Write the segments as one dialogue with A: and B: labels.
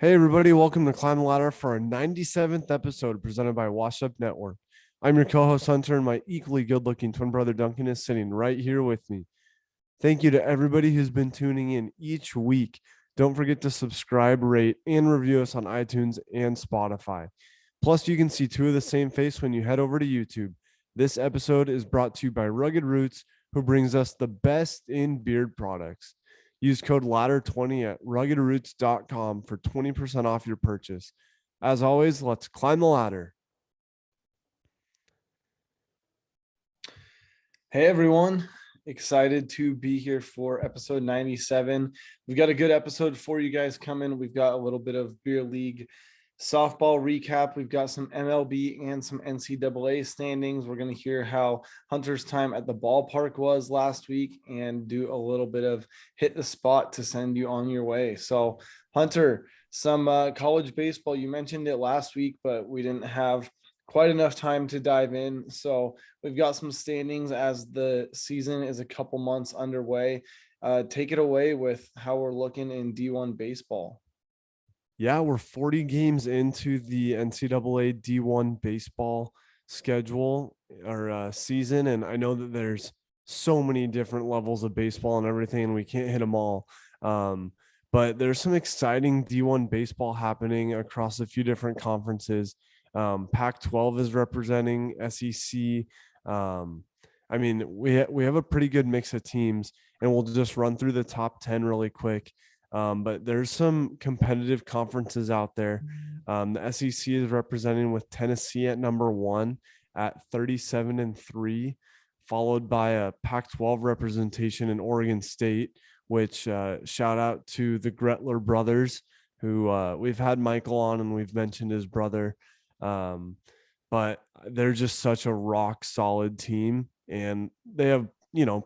A: Hey, everybody, welcome to Climb the Ladder for our 97th episode presented by Wash Up Network. I'm your co host, Hunter, and my equally good looking twin brother, Duncan, is sitting right here with me. Thank you to everybody who's been tuning in each week. Don't forget to subscribe, rate, and review us on iTunes and Spotify. Plus, you can see two of the same face when you head over to YouTube. This episode is brought to you by Rugged Roots, who brings us the best in beard products. Use code LADDER20 at ruggedroots.com for 20% off your purchase. As always, let's climb the ladder.
B: Hey everyone, excited to be here for episode 97. We've got a good episode for you guys coming. We've got a little bit of beer league softball recap. We've got some MLB and some NCAA standings. We're going to hear how Hunter's time at the ballpark was last week and do a little bit of hit the spot to send you on your way. So Hunter, some college baseball. You mentioned it last week, but we didn't have quite enough time to dive in. So we've got some standings as the season is a couple months underway. Take it away with how we're looking in D1 baseball.
A: Yeah, we're 40 games into the NCAA D1 baseball schedule or season. And I know that there's so many different levels of baseball and everything, and we can't hit them all. But there's some exciting D1 baseball happening across a few different conferences. Pac-12 is representing SEC. I mean, we have a pretty good mix of teams, and we'll just run through the top 10 really quick. But there's some competitive conferences out there. The SEC is representing with Tennessee at number 1 at 37-3, followed by a Pac-12 representation in Oregon State, which shout out to the Gretler brothers, who we've had Michael on and we've mentioned his brother. But they're just such a rock solid team, and they have,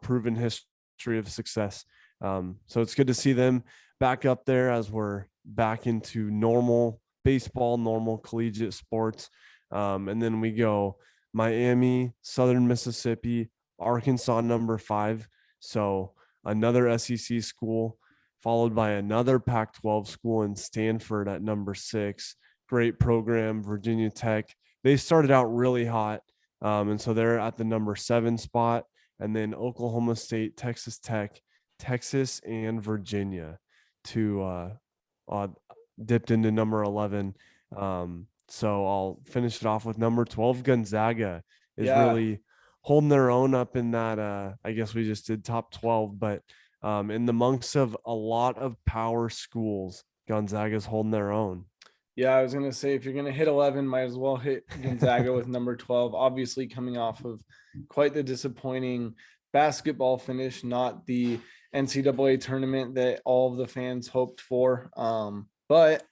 A: proven history of success. So it's good to see them back up there as we're back into normal baseball, normal collegiate sports. And then we go Miami, Southern Mississippi, Arkansas, number 5. So another SEC school, followed by another Pac-12 school in Stanford at number 6. Great program, Virginia Tech. They started out really hot. And so they're at the number 7 spot. And then Oklahoma State, Texas Tech, Texas, and Virginia to dipped into number 11. So I'll finish it off with number 12. Gonzaga is really holding their own up in that. I guess we just did top 12, but in the monks of a lot of power schools, Gonzaga's holding their own.
B: Yeah, I was going to say, if you're going to hit 11, might as well hit Gonzaga with number 12, obviously coming off of quite the disappointing basketball finish, not the NCAA tournament that all of the fans hoped for. But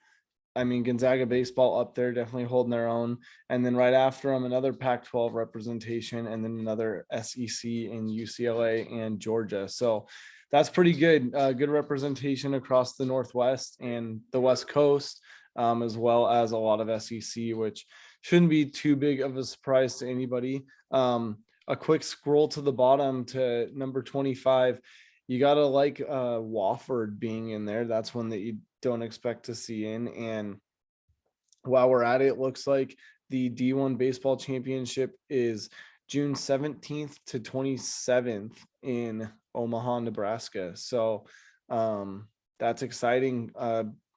B: I mean, Gonzaga baseball up there, definitely holding their own. And then right after them, another Pac-12 representation, and then another SEC in UCLA and Georgia. So that's pretty good. Good representation across the Northwest and the West Coast, as well as a lot of SEC, which shouldn't be too big of a surprise to anybody. A quick scroll to the bottom to number 25. You got to like Wofford being in there. That's one that you don't expect to see in. And while we're at it, it looks like the D1 baseball championship is June 17th to 27th in Omaha, Nebraska. So that's exciting.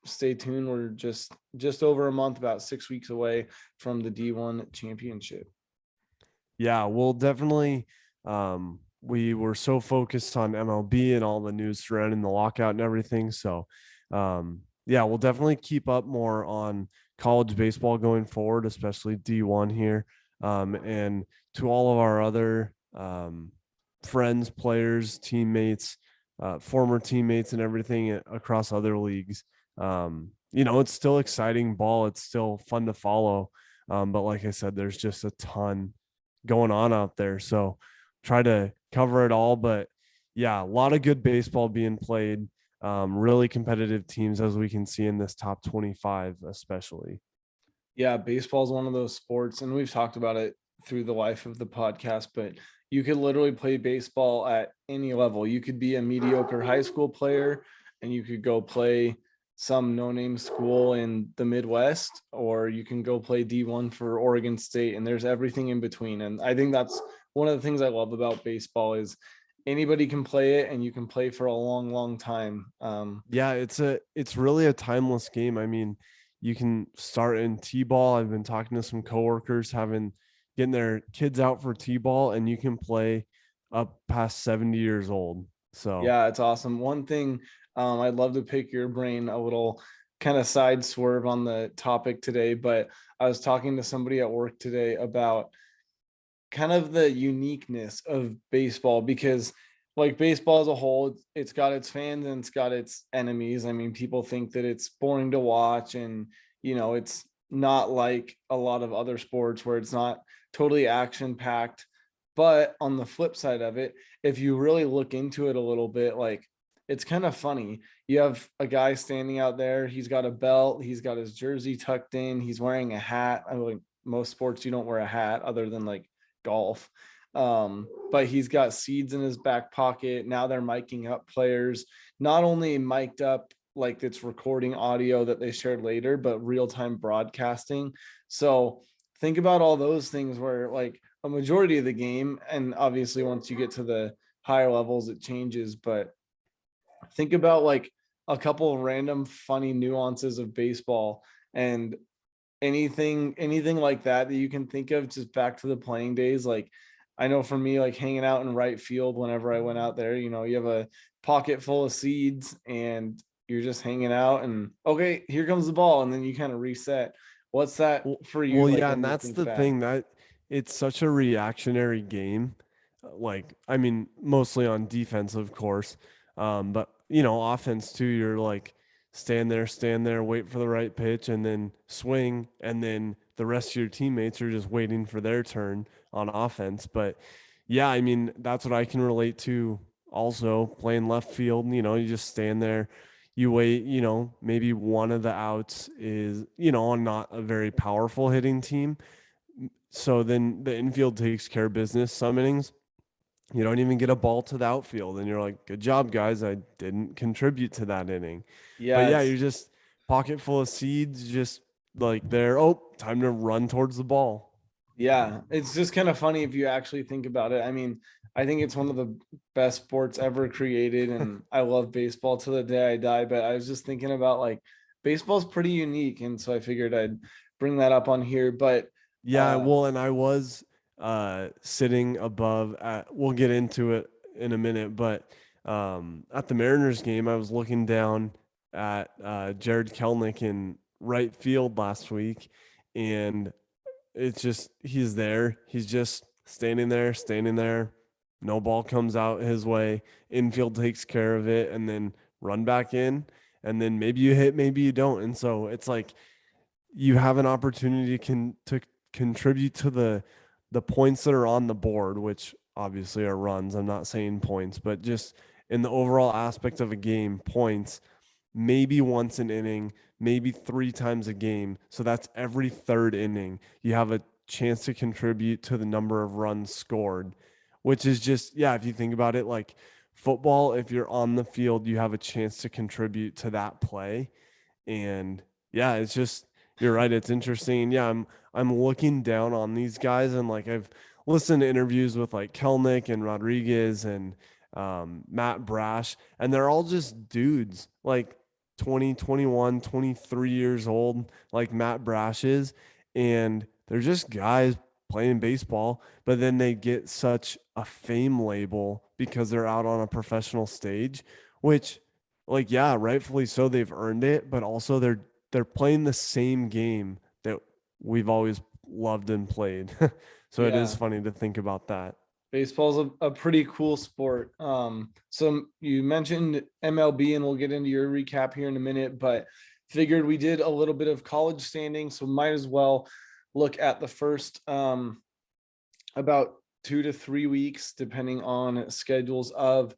B: Stay tuned. We're just over a month, about 6 weeks away from the D1 championship.
A: Yeah, we'll definitely we were so focused on MLB and all the news surrounding the lockout and everything. So yeah, we'll definitely keep up more on college baseball going forward, especially D1 here. And to all of our other friends, players, teammates, former teammates, and everything across other leagues. It's still exciting ball. It's still fun to follow. But like I said, there's just a ton going on out there. So try to cover it all. But yeah, a lot of good baseball being played. Really competitive teams, as we can see in this top 25, especially.
B: Yeah, baseball is one of those sports, and we've talked about it through the life of the podcast, but you could literally play baseball at any level. You could be a mediocre high school player and you could go play some no-name school in the Midwest, or you can go play D1 for Oregon State, and there's everything in between. And I think that's one of the things I love about baseball is anybody can play it and you can play for a long, long time.
A: Yeah, it's really a timeless game. I mean, you can start in T-ball. I've been talking to some coworkers getting their kids out for T-ball, and you can play up past 70 years old. So
B: Yeah, it's awesome. One thing, I'd love to pick your brain a little kind of side swerve on the topic today, but I was talking to somebody at work today about kind of the uniqueness of baseball because like baseball as a whole, it's got its fans and it's got its enemies. I mean, people think that it's boring to watch and it's not like a lot of other sports where it's not totally action packed. But on the flip side of it, if you really look into it a little bit, like it's kind of funny. You have a guy standing out there, he's got a belt, he's got his jersey tucked in, he's wearing a hat. I mean, most sports you don't wear a hat other than like golf. But he's got seeds in his back pocket. Now they're miking up players, not only mic'd up like it's recording audio that they shared later, but real time broadcasting. So think about all those things where like a majority of the game, and obviously once you get to the higher levels, it changes. But think about like a couple of random funny nuances of baseball and anything like that that you can think of just back to the playing days. Like I know for me, like hanging out in right field whenever I went out there, you have a pocket full of seeds and you're just hanging out and okay, here comes the ball, and then you kind of reset. What's that for you
A: Well,
B: like
A: yeah,
B: when
A: and
B: you
A: that's
B: think
A: the
B: back?
A: thing that it's such a reactionary game. Like, I mean, mostly on defense, of course. But offense too, you're like stand there, wait for the right pitch, and then swing, and then the rest of your teammates are just waiting for their turn on offense. But yeah, I mean, that's what I can relate to also playing left field. You just stand there, you wait, maybe one of the outs is, on not a very powerful hitting team. So then the infield takes care of business some innings. You don't even get a ball to the outfield, and you're like, good job, guys. I didn't contribute to that inning. But
B: Yeah,
A: yeah,
B: it's
A: you're just pocket full of seeds, just like there. Oh, time to run towards the ball.
B: Yeah, it's just kind of funny if you actually think about it. I mean, I think it's one of the best sports ever created, and I love baseball to the day I die. But I was just thinking about like baseball's pretty unique, and so I figured I'd bring that up on here. But
A: Yeah,
B: uh,
A: well, and I was sitting above at we'll get into it in a minute, but at the Mariners game, I was looking down at Jared Kelnick in right field last week, and it's just he's there. He's just standing there. No ball comes out his way. Infield takes care of it, and then run back in, and then maybe you hit, maybe you don't. And so it's like you have an opportunity to contribute to the points that are on the board, which obviously are runs. I'm not saying points, but just in the overall aspect of a game, points, maybe once an inning, maybe three times a game. So that's every third inning. You have a chance to contribute to the number of runs scored, which is just, yeah, if you think about it, like football, if you're on the field, you have a chance to contribute to that play. And yeah, it's just you're right. It's interesting. Yeah, I'm looking down on these guys, and like I've listened to interviews with like Kelnick and Rodriguez and Matt Brash, and they're all just dudes like 20, 21, 23 years old, like Matt Brash is, and they're just guys playing baseball, but then they get such a fame label because they're out on a professional stage, which like yeah, rightfully so, they've earned it, but also they're playing the same game that we've always loved and played. So it is
B: yeah,
A: funny to think about that.
B: baseball's a pretty cool sport. So you mentioned MLB, and we'll get into your recap here in a minute, but figured we did a little bit of college standing, so might as well look at the first about 2 to 3 weeks, depending on schedules of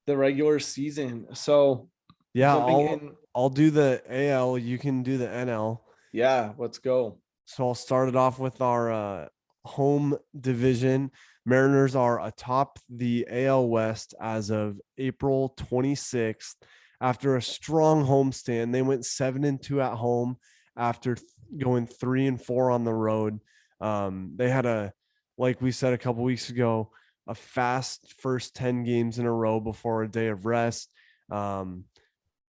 B: the regular season. So
A: Yeah,
B: jumping
A: I'll
B: in,
A: I'll do the AL, you can do the NL.
B: yeah, let's go.
A: So I'll start it off with our home division. Mariners are atop the AL West as of April 26th after a strong homestand. They went 7-2 at home after going 3-4 on the road. They had like we said a couple weeks ago, a fast first 10 games in a row before a day of rest.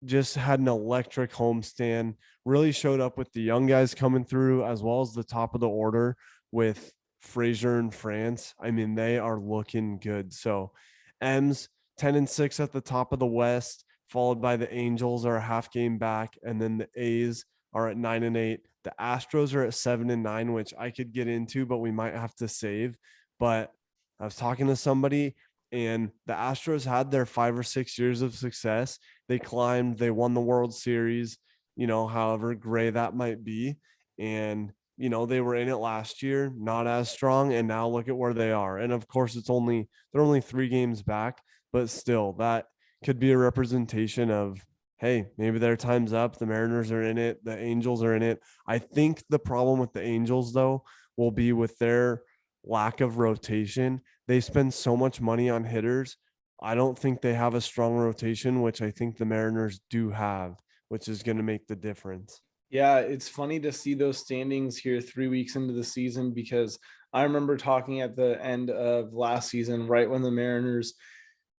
A: Just had an electric homestand, really showed up with the young guys coming through as well as the top of the order with Frazier and France. I mean, they are looking good. So M's 10-6 at the top of the West, followed by the Angels are a half game back, and then the A's are at 9-8. The Astros are at 7-9, which I could get into, but we might have to save. But I was talking to somebody, and the Astros had their 5 or 6 years of success. They climbed, they won the World Series, however gray that might be. And, they were in it last year, not as strong. And now look at where they are. And of course, they're only 3 games back, but still, that could be a representation of, hey, maybe their time's up. The Mariners are in it, the Angels are in it. I think the problem with the Angels, though, will be with their lack of rotation. They spend so much money on hitters. I don't think they have a strong rotation, which I think the Mariners do have, which is going to make the difference.
B: Yeah, it's funny to see those standings here 3 weeks into the season, because I remember talking at the end of last season, right when the Mariners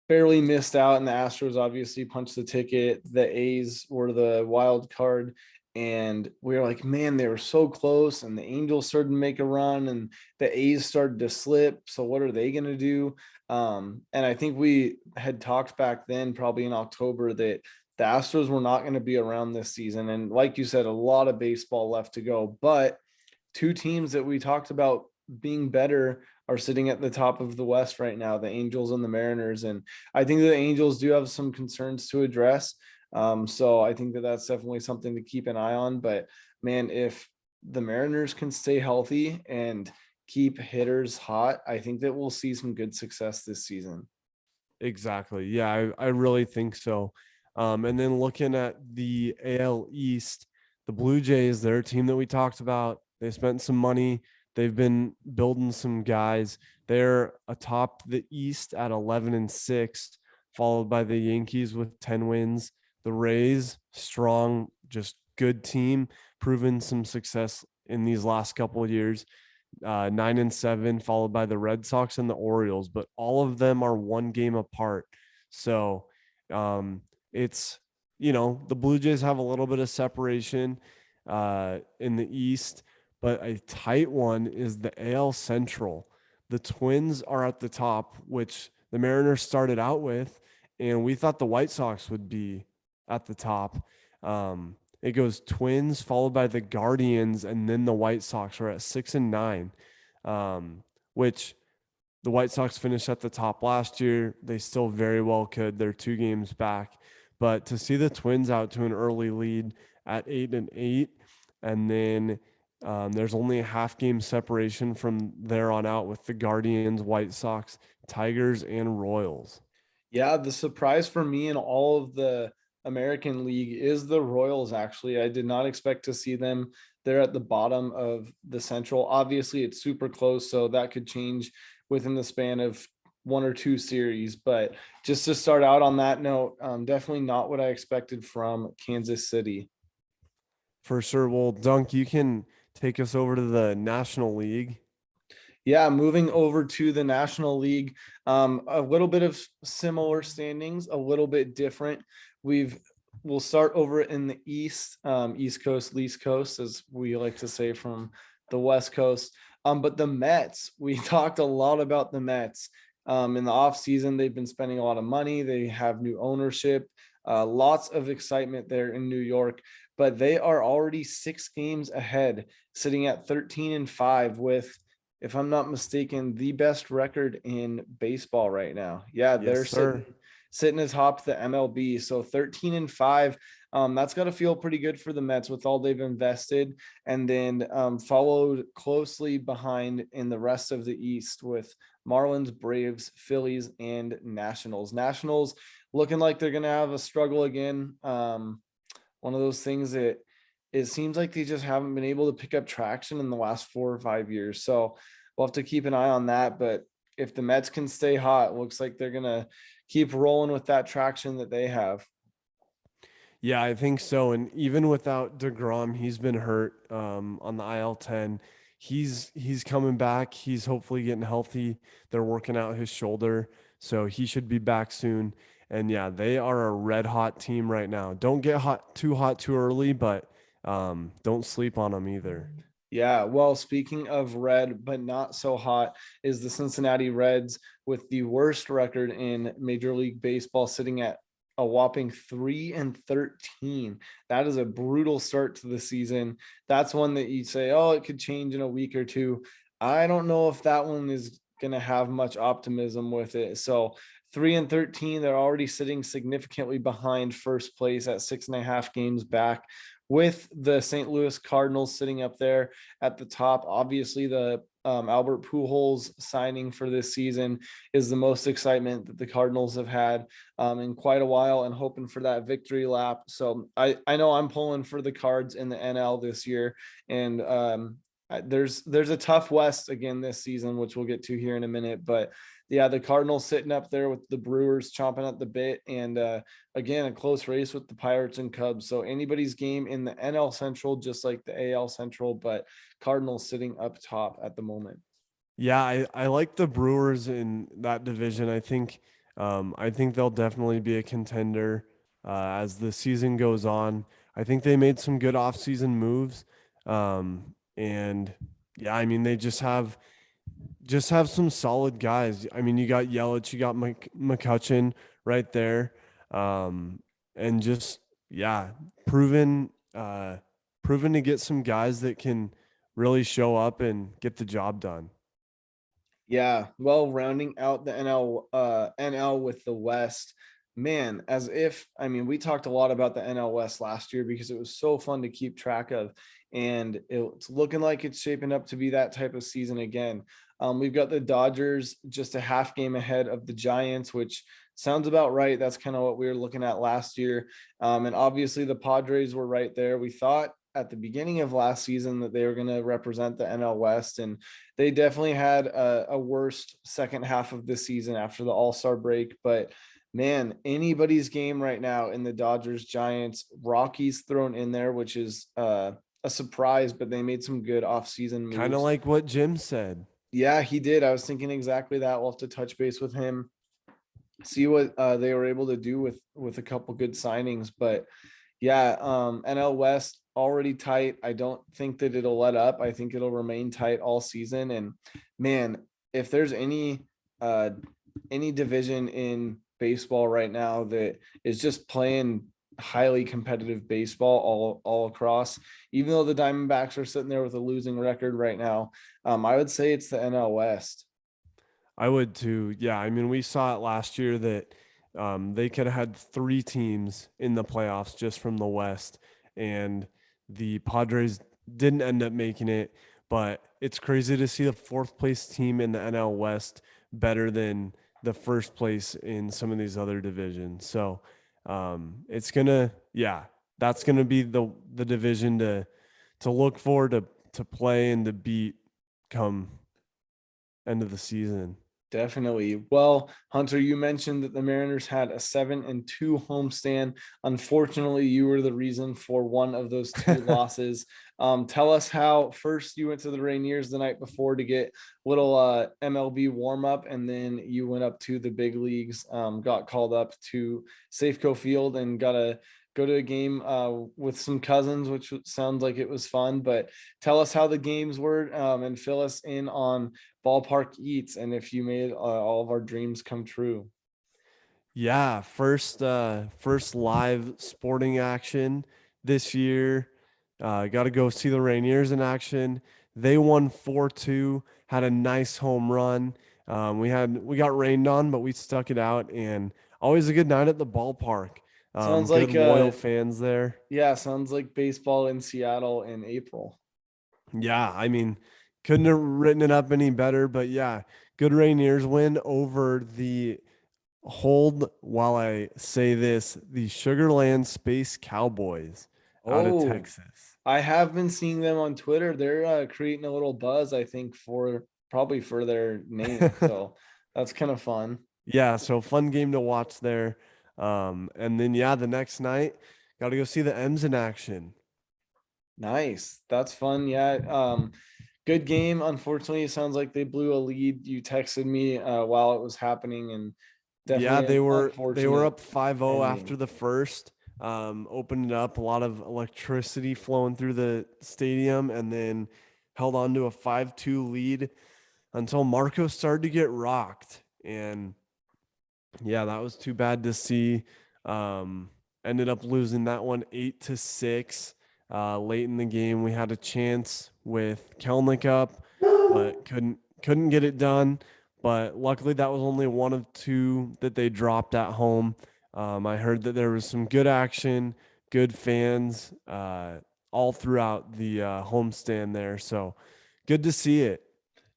B: barely missed out and the Astros obviously punched the ticket. The A's were the wild card. And we were like, man, they were so close. And the Angels started to make a run and the A's started to slip. So what are they going to do? And I think we had talked back then, probably in October, that the Astros were not going to be around this season. And like you said, a lot of baseball left to go. But two teams that we talked about being better are sitting at the top of the West right now, the Angels and the Mariners. And I think the Angels do have some concerns to address. So I think that that's definitely something to keep an eye on. But man, if the Mariners can stay healthy and keep hitters hot, I think that we'll see some good success this season.
A: Exactly. Yeah, I really think so. And then looking at the AL East, the Blue Jays, they're a team that we talked about. They spent some money. They've been building some guys. They're atop the East at 11-6, followed by the Yankees with 10 wins. The Rays, strong, just good team, proven some success in these last couple of years. 9-7, followed by the Red Sox and the Orioles, but all of them are one game apart. So it's, the Blue Jays have a little bit of separation in the East, but a tight one is the AL Central. The Twins are at the top, which the Mariners started out with, and we thought the White Sox would be at the top. It goes Twins, followed by the Guardians, and then the White Sox are at 6-9, which the White Sox finished at the top last year. They still very well could. They're 2 games back. But to see the Twins out to an early lead at 8-8, and then there's only a half game separation from there on out with the Guardians, White Sox, Tigers, and Royals.
B: Yeah, the surprise for me in all of the American League is the Royals, actually. I did not expect to see them. They're at the bottom of the Central. Obviously, it's super close, so that could change within the span of 1 or 2 series. But just to start out on that note, definitely not what I expected from Kansas City.
A: For sure. Well, Dunk, you can take us over to the National League.
B: Yeah, moving over to the National League, a little bit of similar standings, a little bit different. We'll start over in the East, East Coast, Least Coast, as we like to say from the West Coast. But the Mets, we talked a lot about the Mets. In the offseason, they've been spending a lot of money. They have new ownership, lots of excitement there in New York, but they are already 6 games ahead, sitting at 13-5 with, if I'm not mistaken, the best record in baseball right now. Yeah,
A: Yes,
B: they're
A: sir.
B: sitting atop the MLB. So 13-5. That's got to feel pretty good for the Mets with all they've invested. And then followed closely behind in the rest of the East with Marlins, Braves, Phillies, and Nationals. Nationals looking like they're going to have a struggle again. One of those things that it seems like they just haven't been able to pick up traction in the last 4 or 5 years. So we'll have to keep an eye on that. But if the Mets can stay hot, it looks like they're going to keep rolling with that traction that they have.
A: Yeah, I think so. And even without DeGrom, he's been hurt on the IL-10. He's coming back. He's hopefully getting healthy. They're working out his shoulder, so he should be back soon. And yeah, they are a red hot team right now. Don't get hot too early, but don't sleep on them either.
B: Yeah, well, speaking of red, but not so hot, is the Cincinnati Reds with the worst record in Major League Baseball, sitting at a whopping 3-13. That is a brutal start to the season. That's one that you say, oh, it could change in a week or two. I don't know if that one is going to have much optimism with it. So 3-13, they're already sitting significantly behind first place at 6.5 games back, with the St. Louis Cardinals sitting up there at the top. Obviously, the Albert Pujols signing for this season is the most excitement that the Cardinals have had in quite a while, and hoping for that victory lap. So I know I'm pulling for the Cards in the NL this year, and there's a tough West again this season, which we'll get to here in a minute. But yeah, the Cardinals sitting up there with the Brewers chomping at the bit, and again, a close race with the Pirates and Cubs. So anybody's game in the NL Central, just like the AL Central, but Cardinals sitting up top at the moment.
A: Yeah, I like the Brewers in that division. I think they'll definitely be a contender as the season goes on. I think they made some good offseason moves. And yeah, I mean they just have some solid guys. I mean, you got Yelich, you got McCutcheon right there. Um, and just yeah, proven proven to get some guys that can really show up and get the job done.
B: Yeah, well, rounding out the NL with the West, man, as if, I mean, we talked a lot about the NL West last year because it was so fun to keep track of, and it's looking like it's shaping up to be that type of season again. We've got the Dodgers just a half game ahead of the Giants, which sounds about right. That's kind of what we were looking at last year. And obviously the Padres were right there. We thought at the beginning of last season that they were going to represent the NL West, and they definitely had a worst second half of the season after the All-Star break. But man, anybody's game right now in the Dodgers, Giants, Rockies thrown in there, which is a surprise, but they made some good offseason
A: Kind of
B: moves.
A: like what Jim said.
B: Yeah, he did. I was thinking exactly that. We'll have to touch base with him, see what they were able to do with a couple good signings. But yeah, NL West already tight. I don't think that it'll let up. I think it'll remain tight all season. And man, if there's any division in baseball right now that is just playing highly competitive baseball all across, even though the Diamondbacks are sitting there with a losing record right now, I would say it's the NL West.
A: I would too. Yeah, I mean, we saw it last year that they could have had three teams in the playoffs just from the West, and the Padres didn't end up making it. But it's crazy to see the fourth place team in the NL West better than the first place in some of these other divisions. So it's gonna, yeah, that's gonna be the division to look for to play and to beat come end of the season.
B: Definitely. Well, Hunter, you mentioned that the Mariners had a 7-2 homestand. Unfortunately, you were the reason for one of those two losses. Tell us how first you went to the Rainiers the night before to get little MLB warm up, and then you went up to the big leagues, got called up to Safeco Field, and got to go to a game with some cousins, which sounds like it was fun. But tell us how the games were, and fill us in on ballpark eats and if you made all of our dreams come true.
A: Yeah, first live sporting action this year. Got to go see the Rainiers in action. They won 4-2, had a nice home run. We got rained on, but we stuck it out, and always a good night at the ballpark.
B: Sounds
A: Good
B: like
A: loyal fans there.
B: yeah, sounds like baseball in Seattle in April.
A: Yeah, I mean, couldn't have written it up any better, but yeah, good Rainiers win over the hold while I say this, the Sugarland Space Cowboys out of
B: Oh,
A: Texas.
B: I have been seeing them on Twitter. They're creating a little buzz, I think, for probably for their name. So that's kind of fun.
A: Yeah, so fun game to watch there. And then yeah, the next night Got to go see the M's in action.
B: Nice. That's fun. Yeah. Good game. Unfortunately, it sounds like they blew a lead. You texted me while it was happening, and
A: Yeah,
B: definitely an
A: they were
B: unfortunate
A: up 5-0 after
B: ending.
A: the first. Opened it up, a lot of electricity flowing through the stadium, and then held on to a 5-2 lead until Marco started to get rocked. And yeah, that was too bad to see. Um, Ended up losing that one 8-6. Late in the game, we had a chance with Kelnick up, but couldn't get it done. But luckily, that was only one of two that they dropped at home. I heard that there was some good action, good fans, all throughout the homestand there. So good to see it.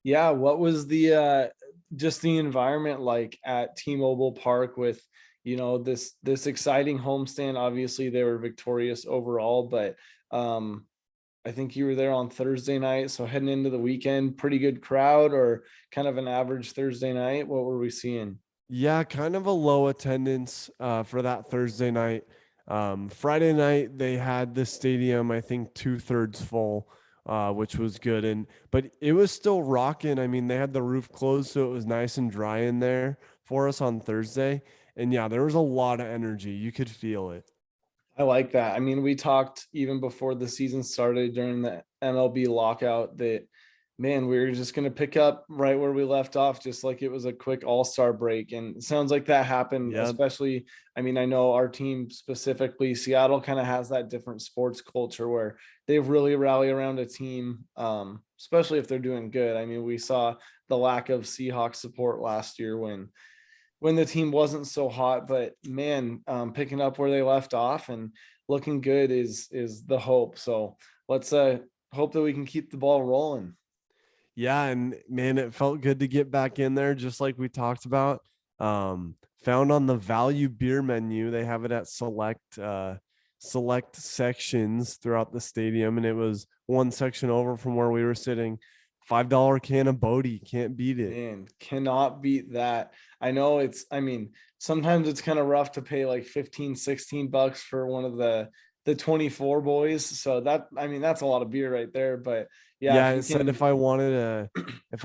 B: Yeah, what was the just the environment like at T-Mobile Park with, this exciting homestand? Obviously they were victorious overall, but I think you were there on Thursday night, so heading into the weekend, pretty good crowd or kind of an average Thursday night? What were we seeing?
A: Yeah, kind of a low attendance for that Thursday night. Friday night they had the stadium, I think, 2/3 full, which was good. But it was still rocking. I mean, they had the roof closed, so it was nice and dry in there for us on Thursday. And yeah, there was a lot of energy. You could feel it.
B: I like that. I mean, we talked even before the season started during the MLB lockout that, man, we were just going to pick up right where we left off, just like it was a quick all-star break. And it sounds like that happened,
A: Yep.
B: especially, I mean, I know our team specifically, Seattle kind of has that different sports culture where they've really rallied around a team, especially if they're doing good. I mean, we saw the lack of Seahawks support last year when the team wasn't so hot, but man, picking up where they left off and looking good is the hope. So let's hope that we can keep the ball rolling.
A: Yeah, and man, it felt good to get back in there, just like we talked about. Found on the value beer menu, they have it at select sections throughout the stadium, and it was one section over from where we were sitting. $5 can of Bodie, can't beat it.
B: Man, cannot beat that. I know I mean, sometimes it's kind of rough to pay like 15, $16 for one of the 24 boys. So that, I mean, that's a lot of beer right there. But yeah,
A: Yeah,
B: if
A: it
B: you
A: said
B: can,
A: if I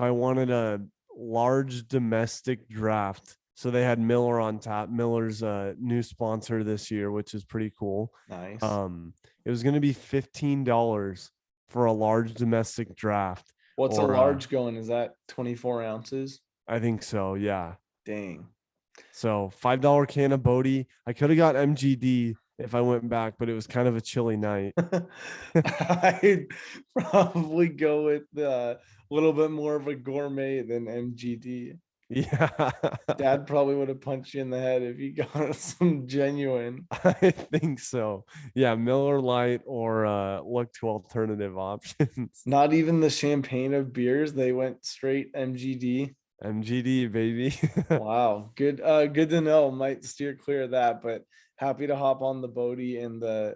A: wanted a large domestic draft, so they had Miller on tap. Miller's a new sponsor this year, which is pretty cool.
B: nice.
A: Um, it was going to be $15 for a large domestic draft,
B: What's a
A: or
B: large going? Is that 24 ounces?
A: I think so. Yeah.
B: Dang.
A: So $5 can of Bodie. I could have got MGD if I went back, but it was kind of a chilly night.
B: I'd probably go with a little bit more of a gourmet than MGD.
A: Yeah.
B: Dad probably would have punched you in the head if you got some genuine.
A: I think so. Yeah, Miller Lite or look to alternative options.
B: Not even the champagne of beers. They went straight MGD.
A: MGD baby.
B: Wow. Good to know. Might steer clear of that, but happy to hop on the Bodie and the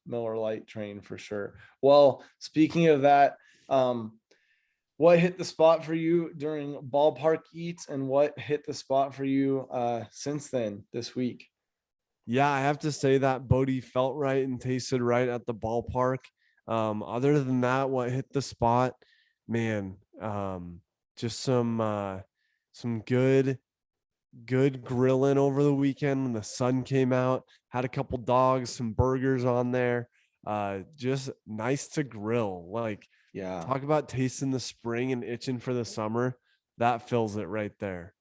B: Miller Lite train for sure. Well, speaking of that, what hit the spot for you during ballpark eats and what hit the spot for you since then this week?
A: Yeah, I have to say that Bodie felt right and tasted right at the ballpark. Other than that, what hit the spot, man, just some good grilling over the weekend when the sun came out. Had a couple dogs, some burgers on there. Just nice to grill. Like,
B: Yeah.
A: talk about tasting the spring and itching for the summer. That fills it right there.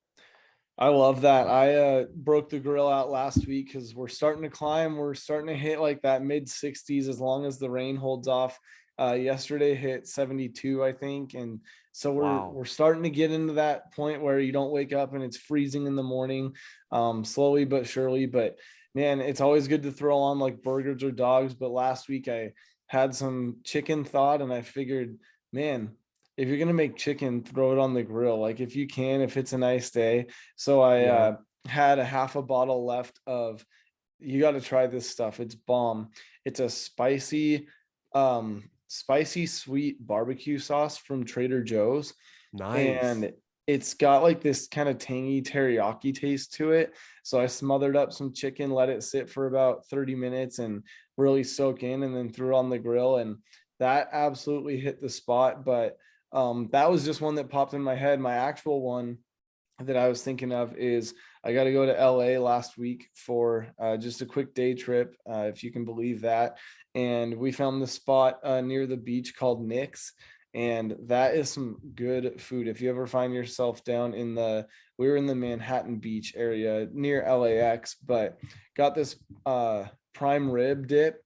B: I love that. I broke the grill out last week because we're starting to climb. We're starting to hit like that mid 60s as long as the rain holds off. Yesterday hit 72, I think, and so
A: Wow.
B: we're starting to get into that point where you don't wake up and it's freezing in the morning, slowly but surely. But man, it's always good to throw on like burgers or dogs. But last week I had some chicken thought, and I figured, man, if you're gonna make chicken, throw it on the grill. Like if you can, if it's a nice day. So I
A: Yeah.
B: had a half a bottle left of. You got to try this stuff. It's bomb. It's a spicy sweet barbecue sauce from Trader Joe's,
A: Nice.
B: and it's got like this kind of tangy teriyaki taste to it. So I smothered up some chicken, let it sit for about 30 minutes and really soak in, and then threw it on the grill. And that absolutely hit the spot. But that was just one that popped in my head. My actual one that I was thinking of is I got to go to LA last week for just a quick day trip, if you can believe that. And we found the spot near the beach called Nick's. And that is some good food. If you ever find yourself down in we were in the Manhattan Beach area near LAX, but got this prime rib dip.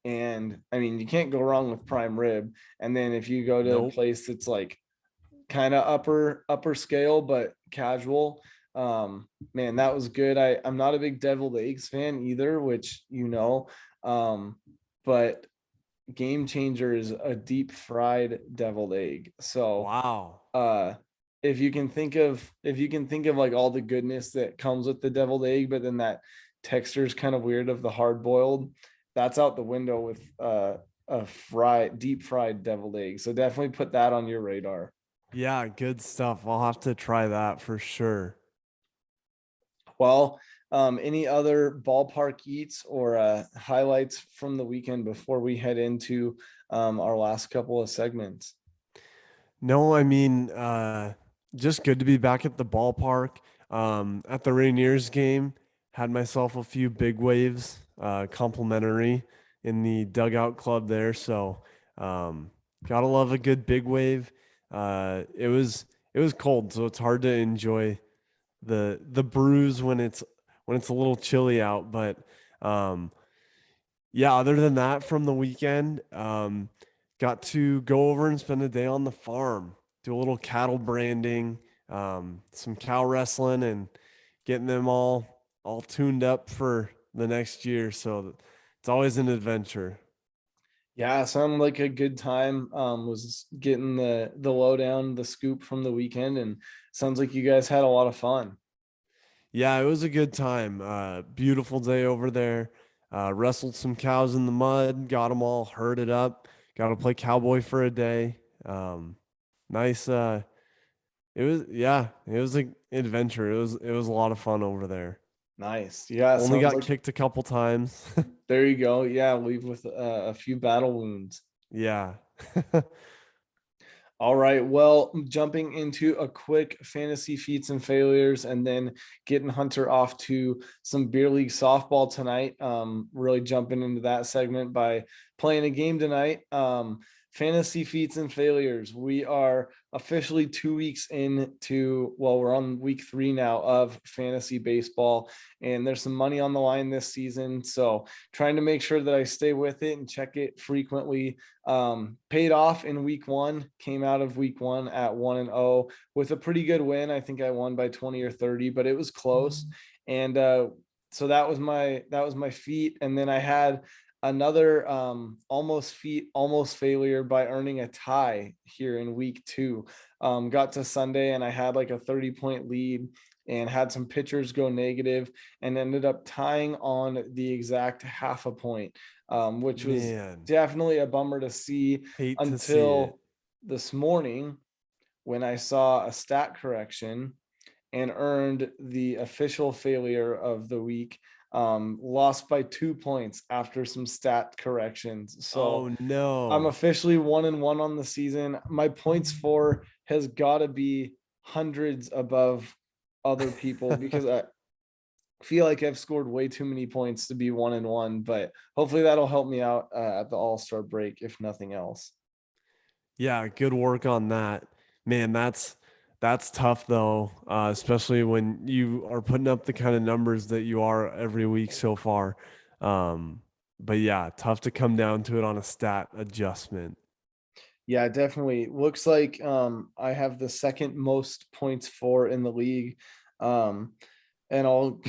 B: And I mean, you can't go wrong with prime rib. And then if you go to a
A: Nope.
B: place that's like kind of upper scale but casual, man, that was good. I'm not a big deviled eggs fan either, which but game changer is a deep fried deviled egg. So
A: Wow.
B: uh if you can think of like all the goodness that comes with the deviled egg, but then that texture is kind of weird of the hard boiled, that's out the window with a deep fried deviled egg. So definitely put that on your radar.
A: Yeah, good stuff. I'll have to try that for sure.
B: Well, any other ballpark eats or highlights from the weekend before we head into our last couple of segments?
A: No, I mean, just good to be back at the ballpark. At the Rainiers game, had myself a few big waves, complimentary in the dugout club there. So, gotta love a good big wave. It was cold, so it's hard to enjoy the brews when it's a little chilly out. But um, yeah, other than that, from the weekend, got to go over and spend a day on the farm, do a little cattle branding, some cow wrestling, and getting them all tuned up for the next year. So it's always an adventure.
B: Yeah, sounded like a good time. Was getting the lowdown, the scoop from the weekend, and sounds like you guys had a lot of fun.
A: Yeah, it was a good time. Beautiful day over there. Wrestled some cows in the mud, got them all herded up. Got to play cowboy for a day. Nice. It was an adventure. It was a lot of fun over there.
B: Nice. Yeah,
A: Only
B: sounds
A: got
B: like
A: kicked a couple times.
B: there you go. Yeah, leave with a few battle wounds.
A: Yeah.
B: All right. Well, jumping into a quick fantasy feats and failures, and then getting Hunter off to some beer league softball tonight. Really jumping into that segment by playing a game tonight. Fantasy feats and failures. We are officially 2 weeks into, well, we're on week 3 now of fantasy baseball, and there's some money on the line this season. So trying to make sure that I stay with it and check it frequently. Paid off in week 1, came out of week 1 at 1-0 with a pretty good win. I think I won by 20 or 30, but it was close. And so that was my feat. And then I had another almost failure by earning a tie here in week 2. Got to Sunday and I had like a 30-point lead and had some pitchers go negative and ended up tying on the exact half a point, which was
A: Man,
B: definitely a bummer to see
A: hate to see it.
B: until this morning when I saw a stat correction and earned the official failure of the week. Lost by 2 points after some stat corrections. So
A: Oh
B: I'm
A: no.
B: officially 1-1 on the season. My points for has got to be hundreds above other people because I feel like I've scored way too many points to be 1-1, but hopefully that'll help me out at the All-Star break, if nothing else.
A: Yeah, good work on that. Man, that's tough though, especially when you are putting up the kind of numbers that you are every week so far. But yeah, tough to come down to it on a stat adjustment.
B: Yeah, definitely. Looks like I have the second most points for in the league. Um, and I'll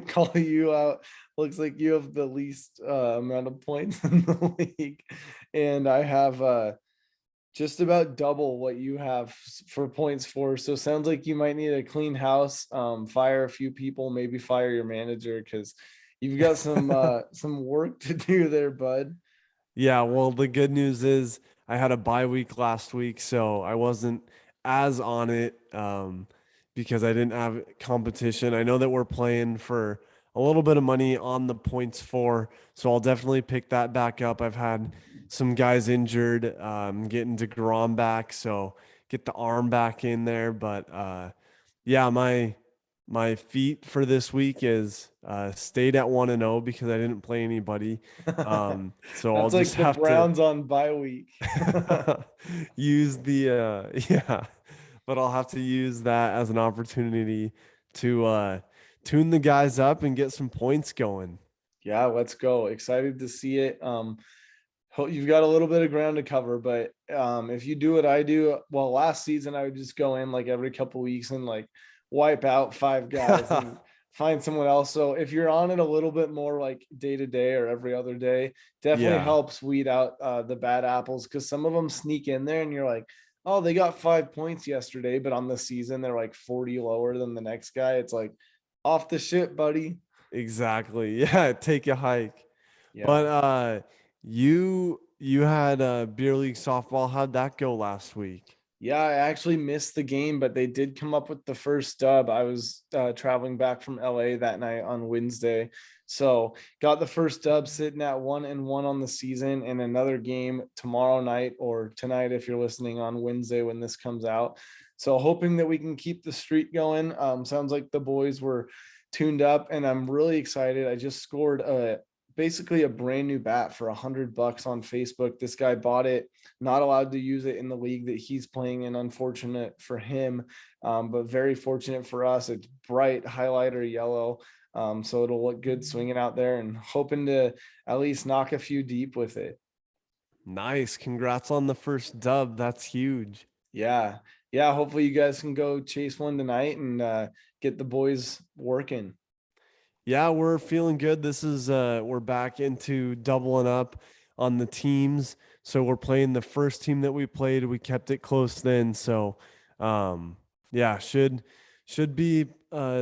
B: call you out. Looks like you have the least amount of points in the league. And I have just about double what you have for points for. So sounds like you might need a clean house, fire a few people, maybe fire your manager because you've got some work to do there, bud.
A: Yeah, well, the good news is I had a bye week last week, so I wasn't as on it because I didn't have competition. I know that we're playing for a little bit of money on the points for, so I'll definitely pick that back up. I've had some guys injured, getting DeGrom back, so get the arm back in there. But yeah, my feat for this week is stayed at 1-0 because I didn't play anybody. So I'll
B: That's
A: just
B: like the
A: have to
B: Browns on bye week.
A: use the yeah, but I'll have to use that as an opportunity to tune the guys up and get some points going.
B: Yeah, let's go. Excited to see it. You've got a little bit of ground to cover, but if you do what I do, well, last season I would just go in like every couple weeks and like wipe out 5 guys and find someone else. So if you're on it a little bit more like day to day or every other day, definitely
A: Yeah,
B: helps weed out the bad apples, because some of them sneak in there and you're like, oh, they got 5 points yesterday, but on the season they're like 40 lower than the next guy. It's like off the shit, buddy.
A: exactly. Yeah, take a hike.
B: Yeah.
A: But you had beer league softball. How'd that go last week?
B: Yeah, I actually missed the game, but they did come up with the first dub. I was traveling back from LA that night on Wednesday. So got the first dub, sitting at 1-1 on the season, and another game tomorrow night, or tonight if you're listening on Wednesday when this comes out. So hoping that we can keep the streak going. Sounds like the boys were tuned up, and I'm really excited. I just scored basically a brand new bat for $100 on Facebook. This guy bought it, not allowed to use it in the league that he's playing in. Unfortunate for him, but very fortunate for us. It's bright highlighter yellow. So it'll look good swinging out there, and hoping to at least knock a few deep with it.
A: Nice. Congrats on the first dub. That's huge.
B: Yeah. Yeah. Hopefully you guys can go chase one tonight and get the boys working.
A: Yeah, we're feeling good. This is we're back into doubling up on the teams. So we're playing the first team that we played. We kept it close then. So yeah, should be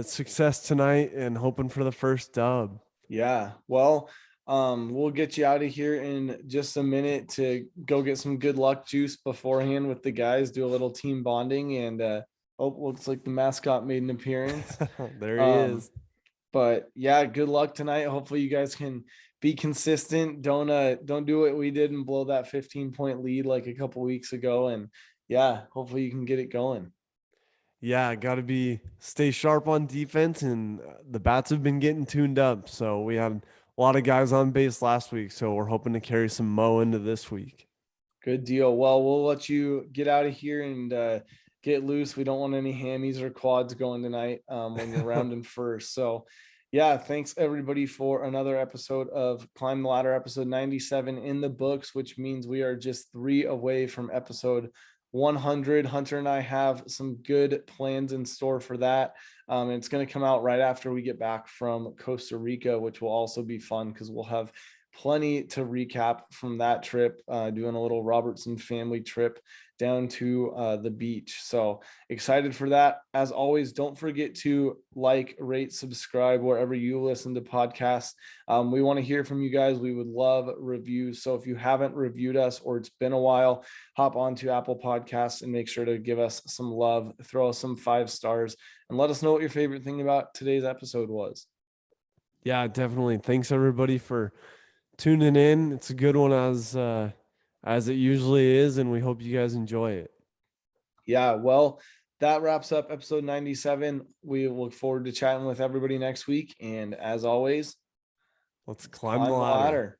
A: success tonight and hoping for the first dub.
B: Yeah. Well, we'll get you out of here in just a minute to go get some good luck juice beforehand with the guys, do a little team bonding, and oh, looks like the mascot made an appearance.
A: There he
B: Um,
A: is.
B: but yeah, good luck tonight. Hopefully you guys can be consistent. Don't do what we did and blow that 15-point lead like a couple weeks ago. And yeah, hopefully you can get it going.
A: Yeah, got to be stay sharp on defense, and the bats have been getting tuned up. So we had a lot of guys on base last week, so we're hoping to carry some mo into this week.
B: Good deal. Well, we'll let you get out of here and get loose. We don't want any hammies or quads going tonight when you're rounding first. So, yeah, thanks everybody for another episode of Climb the Ladder, episode 97 in the books, which means we are just 3 away from episode 100. Hunter and I have some good plans in store for that. And it's going to come out right after we get back from Costa Rica, which will also be fun because we'll have plenty to recap from that trip, doing a little Robertson family trip down to the beach. So excited for that. As always, don't forget to like, rate, subscribe wherever you listen to podcasts. We want to hear from you guys. We would love reviews. So if you haven't reviewed us or it's been a while, hop onto Apple Podcasts and make sure to give us some love, throw us some 5 stars, and let us know what your favorite thing about today's episode was.
A: Yeah, definitely. Thanks everybody for tuning in. It's a good one as it usually is, and we hope you guys enjoy it.
B: Yeah, well, that wraps up episode 97. We look forward to chatting with everybody next week. And as always,
A: Let's climb the
B: climb the
A: ladder.
B: ladder.